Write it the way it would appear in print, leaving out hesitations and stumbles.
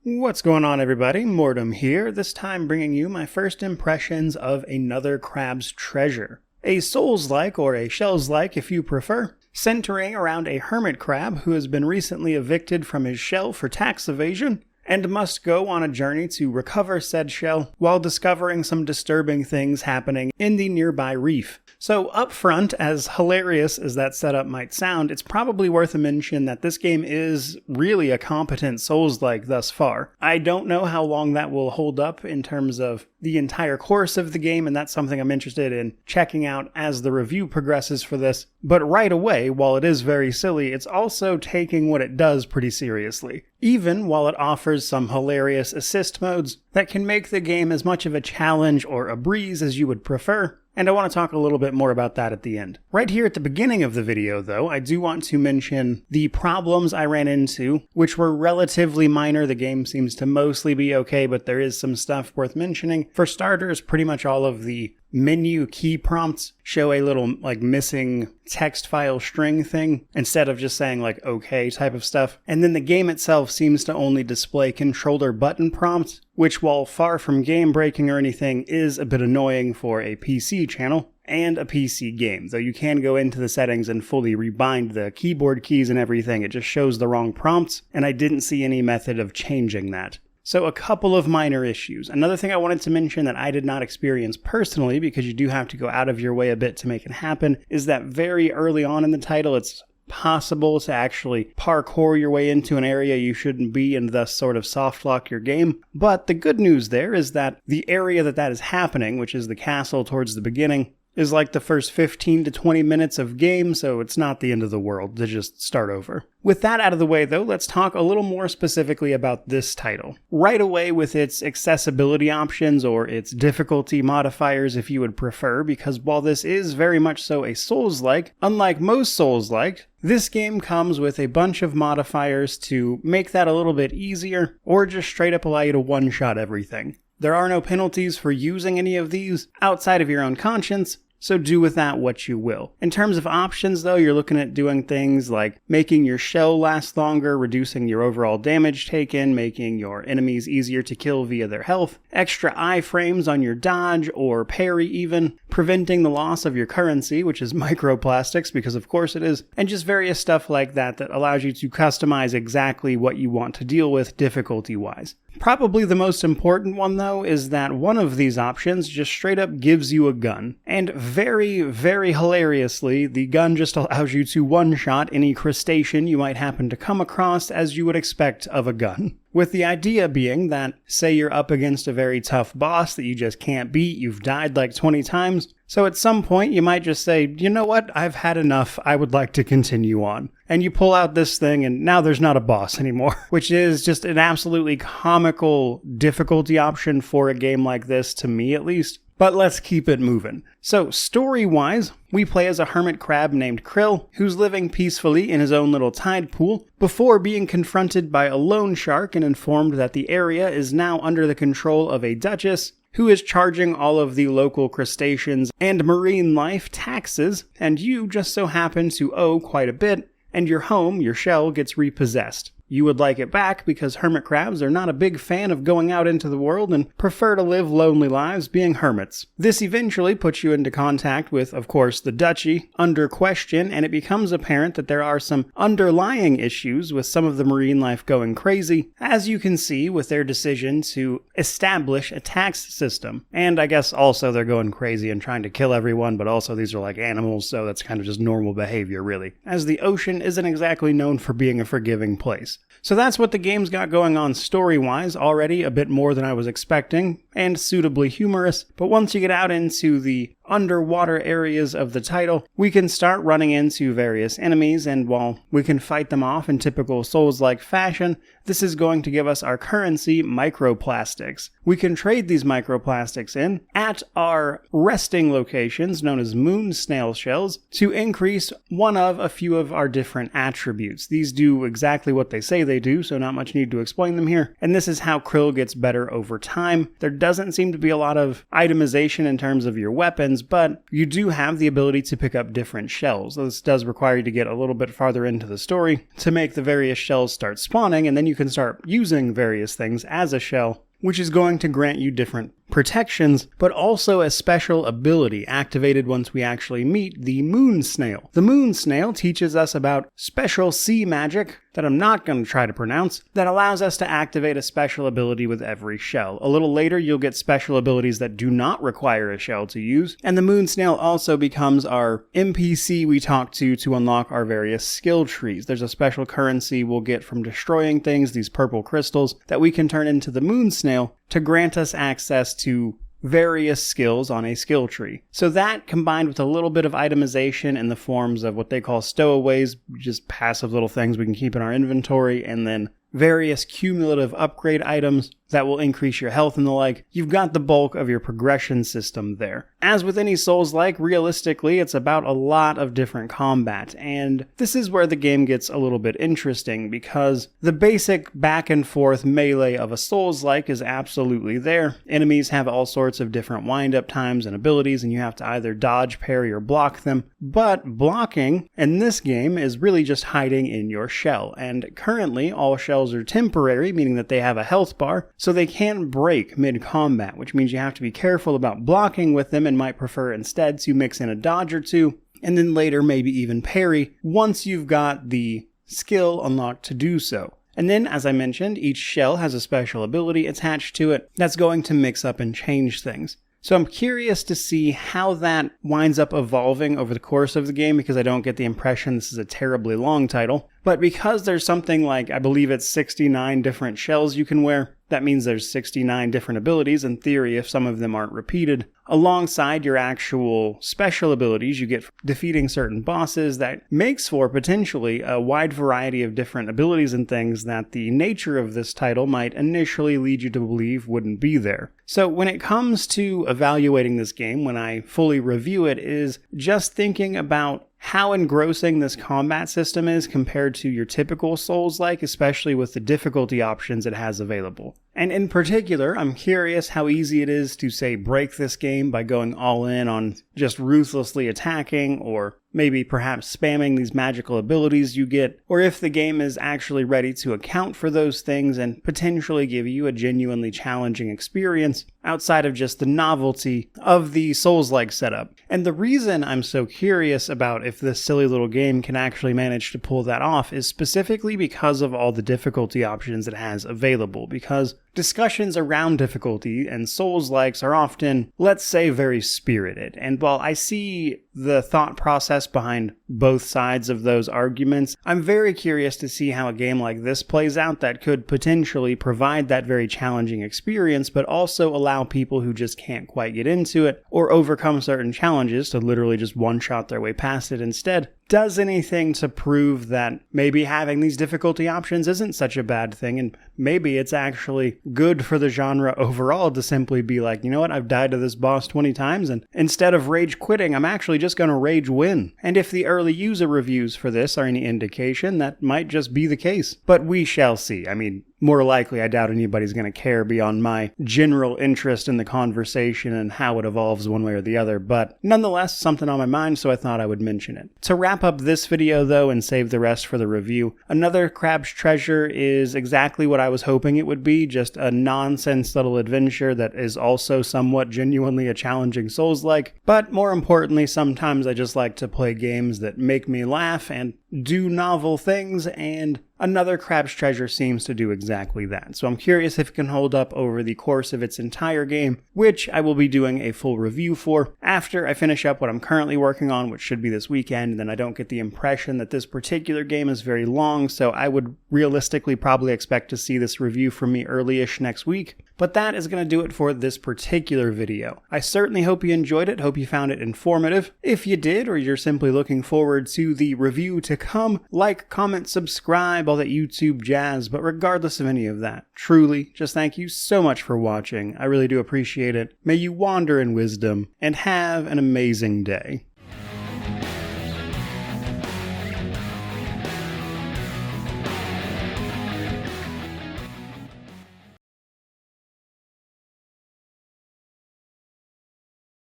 What's going on, everybody? Mortem here, this time bringing you my first impressions of Another Crab's Treasure. A Souls-like, or a Shells-like if you prefer, centering around a hermit crab who has been recently evicted from his shell for tax evasion, and must go on a journey to recover said shell while discovering some disturbing things happening in the nearby reef. So up front, as hilarious as that setup might sound, it's probably worth a mention that this game is really a competent Souls-like thus far. I don't know how long that will hold up in terms of the entire course of the game, and that's something I'm interested in checking out as the review progresses for this. But right away, while it is very silly, it's also taking what it does pretty seriously, even while it offers some hilarious assist modes that can make the game as much of a challenge or a breeze as you would prefer. And I want to talk a little bit more about that at the end. Right here at the beginning of the video, though, I do want to mention the problems I ran into, which were relatively minor. The game seems to mostly be okay, but there is some stuff worth mentioning. For starters, pretty much all of the menu key prompts show a little missing text file string thing instead of just saying okay type of stuff. And then the game itself seems to only display controller button prompts, which, while far from game breaking or anything, is a bit annoying for a PC channel and a PC game. Though you can go into the settings and fully rebind the keyboard keys and everything, it just shows the wrong prompts, and I didn't see any method of changing that. So a couple of minor issues. Another thing I wanted to mention that I did not experience personally, because you do have to go out of your way a bit to make it happen, is that very early on in the title, it's possible to actually parkour your way into an area you shouldn't be and thus sort of soft lock your game. But the good news there is that the area that is happening, which is the castle towards the beginning, is like the first 15 to 20 minutes of game, so it's not the end of the world to just start over. With that out of the way, though, let's talk a little more specifically about this title. Right away with its accessibility options, or its difficulty modifiers if you would prefer, because while this is very much so a Souls-like, unlike most Souls-like, this game comes with a bunch of modifiers to make that a little bit easier, or just straight up allow you to one-shot everything. There are no penalties for using any of these outside of your own conscience, so do with that what you will. In terms of options, though, you're looking at doing things like making your shell last longer, reducing your overall damage taken, making your enemies easier to kill via their health, extra iframes on your dodge or parry even, preventing the loss of your currency, which is microplastics, because of course it is, and just various stuff like that that allows you to customize exactly what you want to deal with difficulty-wise. Probably the most important one, though, is that one of these options just straight up gives you a gun. And very, very hilariously, the gun just allows you to one-shot any crustacean you might happen to come across, as you would expect of a gun. With the idea being that, say you're up against a very tough boss that you just can't beat, you've died like 20 times, so at some point you might just say, you know what, I've had enough, I would like to continue on. And you pull out this thing and now there's not a boss anymore, which is just an absolutely comical difficulty option for a game like this, to me at least. But let's keep it moving. So, story-wise, we play as a hermit crab named Krill, who's living peacefully in his own little tide pool, before being confronted by a loan shark and informed that the area is now under the control of a duchess, who is charging all of the local crustaceans and marine life taxes, and you just so happen to owe quite a bit, and your home, your shell, gets repossessed. You would like it back because hermit crabs are not a big fan of going out into the world and prefer to live lonely lives being hermits. This eventually puts you into contact with, of course, the duchy under question, and it becomes apparent that there are some underlying issues with some of the marine life going crazy, as you can see with their decision to establish a tax system. And I guess also they're going crazy and trying to kill everyone, but also these are like animals, so that's kind of just normal behavior, really, as the ocean isn't exactly known for being a forgiving place. So that's what the game's got going on story-wise, already a bit more than I was expecting, and suitably humorous, but once you get out into the underwater areas of the title, we can start running into various enemies, and while we can fight them off in typical Souls-like fashion, this is going to give us our currency, microplastics. We can trade these microplastics in at our resting locations, known as moon snail shells, to increase one of a few of our different attributes. These do exactly what they say they do, so not much need to explain them here, and this is how Krill gets better over time. There doesn't seem to be a lot of itemization in terms of your weapons, happens, but you do have the ability to pick up different shells. This does require you to get a little bit farther into the story to make the various shells start spawning, and then you can start using various things as a shell, which is going to grant you different protections, but also a special ability activated once we actually meet the moon snail. The moon snail teaches us about special sea magic that I'm not going to try to pronounce that allows us to activate a special ability with every shell. A little later, you'll get special abilities that do not require a shell to use, and the moon snail also becomes our NPC we talk to unlock our various skill trees. There's a special currency we'll get from destroying things, these purple crystals, that we can turn into the moon snail to grant us access to various skills on a skill tree. So that, combined with a little bit of itemization in the forms of what they call stowaways, just passive little things we can keep in our inventory, and then various cumulative upgrade items that will increase your health and the like, you've got the bulk of your progression system there. As with any Souls-like, realistically, it's about a lot of different combat, and this is where the game gets a little bit interesting, because the basic back and forth melee of a Souls-like is absolutely there. Enemies have all sorts of different wind-up times and abilities, and you have to either dodge, parry, or block them, but blocking in this game is really just hiding in your shell, and currently all shells are temporary, meaning that they have a health bar, so they can break mid-combat, which means you have to be careful about blocking with them and might prefer instead to mix in a dodge or two, and then later maybe even parry once you've got the skill unlocked to do so. And then, as I mentioned, each shell has a special ability attached to it that's going to mix up and change things. So I'm curious to see how that winds up evolving over the course of the game, because I don't get the impression this is a terribly long title. But because there's something like, I believe it's 69 different shells you can wear, that means there's 69 different abilities in theory if some of them aren't repeated. Alongside your actual special abilities you get from defeating certain bosses, that makes for potentially a wide variety of different abilities and things that the nature of this title might initially lead you to believe wouldn't be there. So when it comes to evaluating this game, when I fully review it, is just thinking about how engrossing this combat system is compared to your typical Souls-like, especially with the difficulty options it has available. And in particular, I'm curious how easy it is to, say, break this game by going all in on just ruthlessly attacking, or maybe perhaps spamming these magical abilities you get, or if the game is actually ready to account for those things and potentially give you a genuinely challenging experience outside of just the novelty of the Souls-like setup. And the reason I'm so curious about if this silly little game can actually manage to pull that off is specifically because of all the difficulty options it has available, because discussions around difficulty and Souls-likes are often, let's say, very spirited. And while I see the thought process behind both sides of those arguments, I'm very curious to see how a game like this plays out that could potentially provide that very challenging experience, but also allow people who just can't quite get into it or overcome certain challenges to literally just one-shot their way past it instead. Does anything to prove that maybe having these difficulty options isn't such a bad thing, and maybe it's actually good for the genre overall to simply be like, you know what, I've died to this boss 20 times, and instead of rage quitting, I'm actually just going to rage win. And if the early user reviews for this are any indication, that might just be the case. But we shall see. I mean, more likely, I doubt anybody's going to care beyond my general interest in the conversation and how it evolves one way or the other, but nonetheless, something on my mind, so I thought I would mention it. To wrap up this video, though, and save the rest for the review, Another Crab's Treasure is exactly what I was hoping it would be, just a nonsense little adventure that is also somewhat genuinely a challenging Souls-like, but more importantly, sometimes I just like to play games that make me laugh and do novel things, and Another Crab's Treasure seems to do exactly that. So I'm curious if it can hold up over the course of its entire game, which I will be doing a full review for after I finish up what I'm currently working on, which should be this weekend, and then I don't get the impression that this particular game is very long, so I would realistically probably expect to see this review from me early-ish next week. But that is going to do it for this particular video. I certainly hope you enjoyed it, hope you found it informative. If you did, or you're simply looking forward to the review to come, like, comment, subscribe, all that YouTube jazz. But regardless of any of that, truly, just thank you so much for watching. I really do appreciate it. May you wander in wisdom, and have an amazing day.